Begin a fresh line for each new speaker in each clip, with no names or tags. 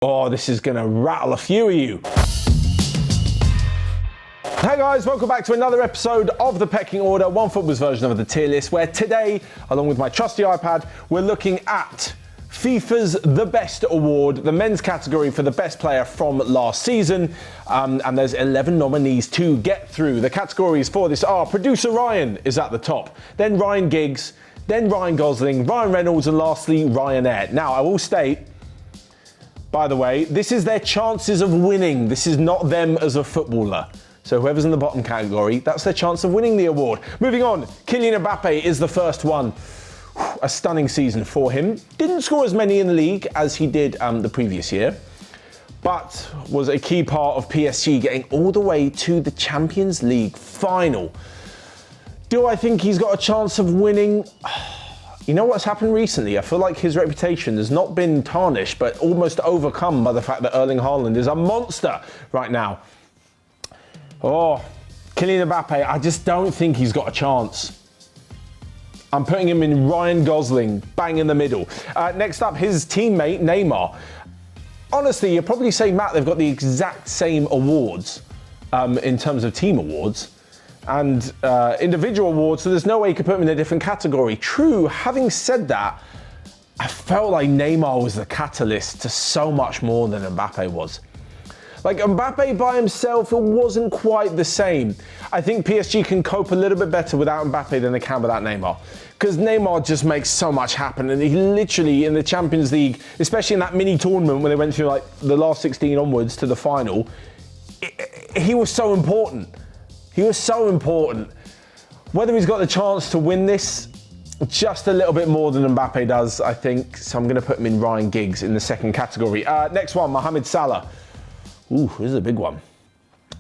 Oh, this is going to rattle a few of you. Hey guys, welcome back to another episode of the Pecking Order, OneFootball's version of the tier list, where today, along with my trusty iPad, we're looking at FIFA's The Best Award, the men's category for the best player from last season. And there's 11 nominees to get through. The categories for this are producer Ryan is at the top, then Ryan Giggs, then Ryan Gosling, Ryan Reynolds, and lastly Ryanair. Now, I will state, by the way, this is their chances of winning. This is not them as a footballer. So whoever's in the bottom category, that's their chance of winning the award. Moving on, Kiliana Bappe is the first one. A stunning season for him. Didn't score as many in the league as he did the previous year, but was a key part of PSG getting all the way to the Champions League final. Do I think he's got a chance of winning? You know what's happened recently? I feel like his reputation has not been tarnished, but almost overcome by the fact that Erling Harland is a monster right now. Oh, Kylian Bappe, I just don't think he's got a chance. I'm putting him in Ryan Gosling, bang in the middle. Next up, his teammate, Neymar. Honestly, you're probably saying, Matt, they've got the exact same awards in terms of team awards and individual awards, so there's no way you could put him in a different category. True, having said that, I felt like Neymar was the catalyst to so much more than Mbappe was. Like Mbappe by himself, it wasn't quite the same. I think PSG can cope a little bit better without Mbappe than they can without Neymar. Because Neymar just makes so much happen. And he literally, in the Champions League, especially in that mini tournament when they went through like the last 16 onwards to the final, he was so important. He was so important. Whether he's got the chance to win this, just a little bit more than Mbappe does, I think. So I'm going to put him in Ryan Giggs in the second category. Next one, Mohamed Salah. Ooh, this is a big one.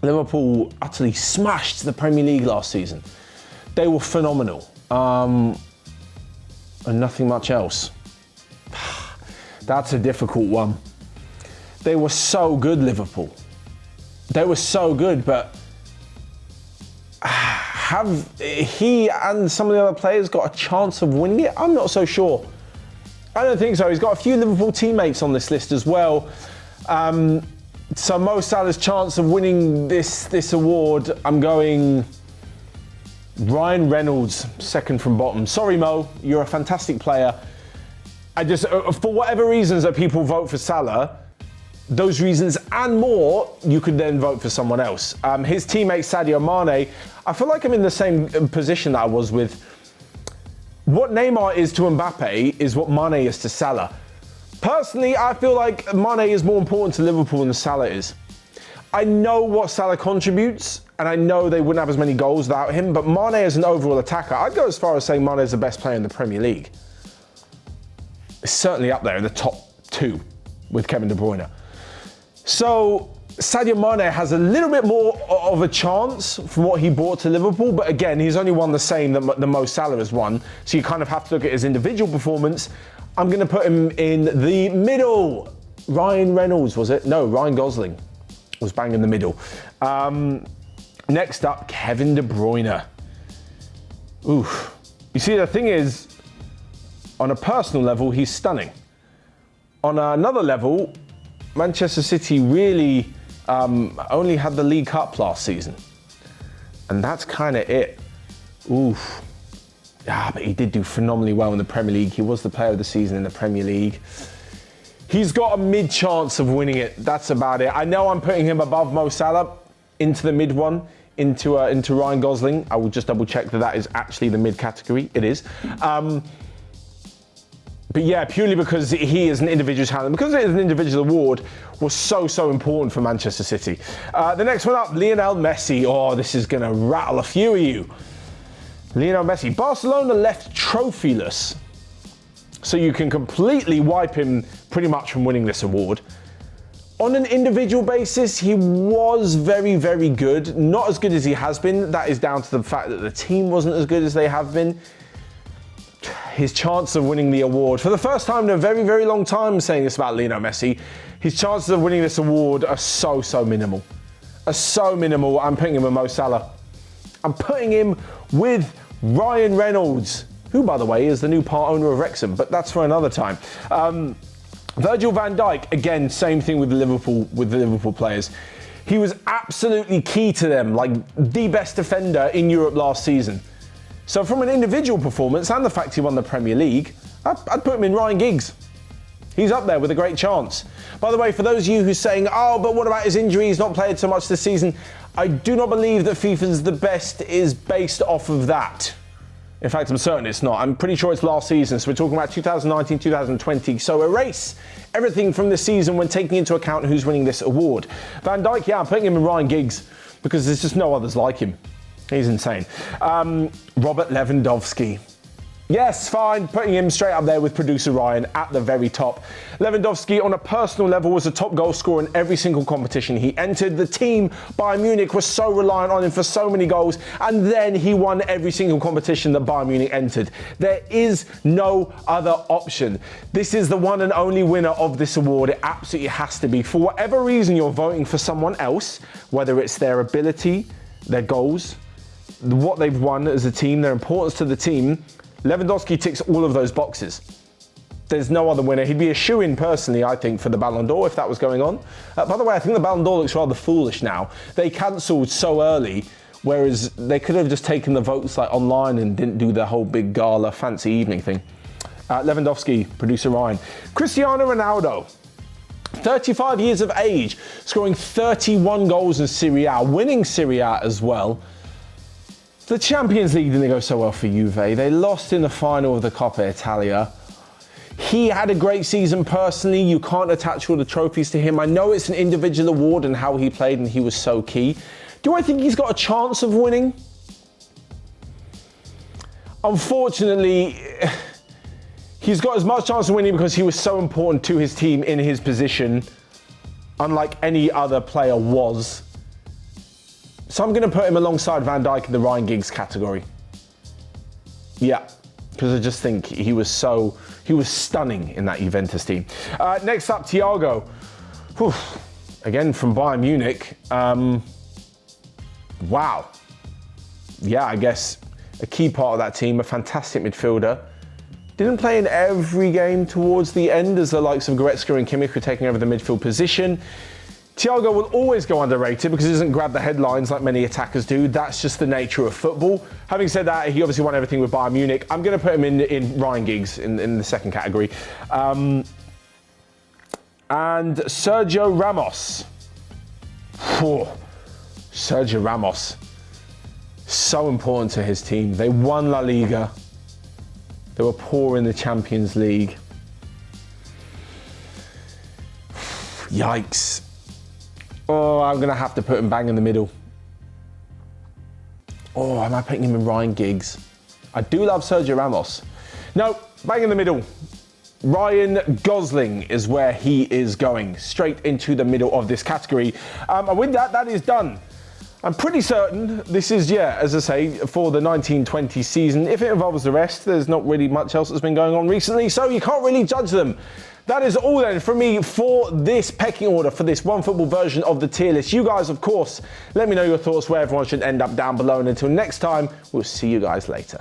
Liverpool utterly smashed the Premier League last season. They were phenomenal. And nothing much else. That's a difficult one. They were so good, Liverpool. They were so good, but have he and some of the other players got a chance of winning it? I'm not so sure. I don't think so. He's got a few Liverpool teammates on this list as well. So Mo Salah's chance of winning this award, I'm going Ryan Reynolds, second from bottom. Sorry, Mo, you're a fantastic player. I just, for whatever reasons that people vote for Salah, those reasons and more, you could then vote for someone else. His teammate Sadio Mane, I feel like I'm in the same position that I was with. What Neymar is to Mbappe is what Mane is to Salah. Personally, I feel like Mane is more important to Liverpool than Salah is. I know what Salah contributes, and I know they wouldn't have as many goals without him, but Mane as an overall attacker, I'd go as far as saying Mane is the best player in the Premier League. It's certainly up there in the top two with Kevin De Bruyne. So Sadio Mane has a little bit more of a chance from what he brought to Liverpool, but again, he's only won the same that Mo Salah has won, so you kind of have to look at his individual performance. I'm going to put him in the middle. Ryan Reynolds, was it? No, Ryan Gosling was bang in the middle. Next up, Kevin De Bruyne. Oof. You see, the thing is, on a personal level, he's stunning. On another level, Manchester City really only had the League Cup last season. And that's kind of it. Oof. Yeah, but he did do phenomenally well in the Premier League. He was the player of the season in the Premier League. He's got a mid chance of winning it. That's about it. I know I'm putting him above Mo Salah into the mid one, into Ryan Gosling. I will just double check that is actually the mid category. It is. But yeah, purely because he is an individual talent, because it is an individual award, was so important for Manchester City. The next one up, Lionel Messi. Oh, this is going to rattle a few of you. Lionel Messi. Barcelona left trophyless, so you can completely wipe him pretty much from winning this award. On an individual basis, he was very good. Not as good as he has been. That is down to the fact that the team wasn't as good as they have been. His chance of winning the award, for the first time in a very long time saying this about Lionel Messi, his chances of winning this award are so minimal. Are so minimal. I'm putting him with Mo Salah. I'm putting him with Ryan Reynolds, who, by the way, is the new part owner of Wrexham, but that's for another time. Virgil Van Dyke, again, same thing with the Liverpool players. He was absolutely key to them, like the best defender in Europe last season. So from an individual performance and the fact he won the Premier League, I'd put him in Ryan Giggs. He's up there with a great chance. By the way, for those of you who are saying, oh, but what about his injury? He's not played so much this season. I do not believe that FIFA's the best is based off of that. In fact, I'm certain it's not. I'm pretty sure it's last season. So we're talking about 2019, 2020. So erase everything from this season when taking into account who's winning this award. Van Dijk, yeah, I'm putting him in Ryan Giggs because there's just no others like him. He's insane. Robert Lewandowski. Yes, fine, putting him straight up there with producer Ryan at the very top. Lewandowski, on a personal level, was a top goal scorer in every single competition he entered. The team, Bayern Munich, was so reliant on him for so many goals, and then he won every single competition that Bayern Munich entered. There is no other option. This is the one and only winner of this award. It absolutely has to be. For whatever reason you're voting for someone else, whether it's their ability, their goals, what they've won as a team, their importance to the team, Lewandowski ticks all of those boxes. There's no other winner. He'd be a shoo-in personally, I think, for the Ballon d'Or if that was going on. By the way, I think the Ballon d'Or looks rather foolish now. They cancelled so early, whereas they could have just taken the votes like online and didn't do the whole big gala fancy evening thing. Lewandowski, producer Ryan. Cristiano Ronaldo, 35 years of age, scoring 31 goals in Serie A, winning Serie A as well. The Champions League didn't go so well for Juve. They lost in the final of the Coppa Italia. He had a great season personally. You can't attach all the trophies to him. I know it's an individual award and how he played and he was so key. Do I think he's got a chance of winning? Unfortunately, he's got as much chance of winning because he was so important to his team in his position, unlike any other player was. So I'm going to put him alongside Van Dijk in the Ryan Giggs category. Yeah, because I just think he was stunning in that Juventus team. Next up, Thiago. Whew. Again, from Bayern Munich. Wow. Yeah, I guess a key part of that team, a fantastic midfielder. Didn't play in every game towards the end as the likes of Goretzka and Kimmich were taking over the midfield position. Thiago will always go underrated because he doesn't grab the headlines like many attackers do. That's just the nature of football. Having said that, he obviously won everything with Bayern Munich. I'm going to put him in Ryan Giggs in the second category. And Sergio Ramos. Sergio Ramos. So important to his team. They won La Liga. They were poor in the Champions League. Yikes. Oh, I'm going to have to put him bang in the middle. Oh, am I putting him in Ryan Giggs? I do love Sergio Ramos. No, bang in the middle. Ryan Gosling is where he is going. Straight into the middle of this category. And with that, that is done. I'm pretty certain this is, yeah, as I say, for the 1920 season. If it involves the rest, there's not really much else that's been going on recently, so you can't really judge them. That is all then from me for this pecking order, for this OneFootball version of the tier list. You guys, of course, let me know your thoughts where everyone should end up down below. And until next time, we'll see you guys later.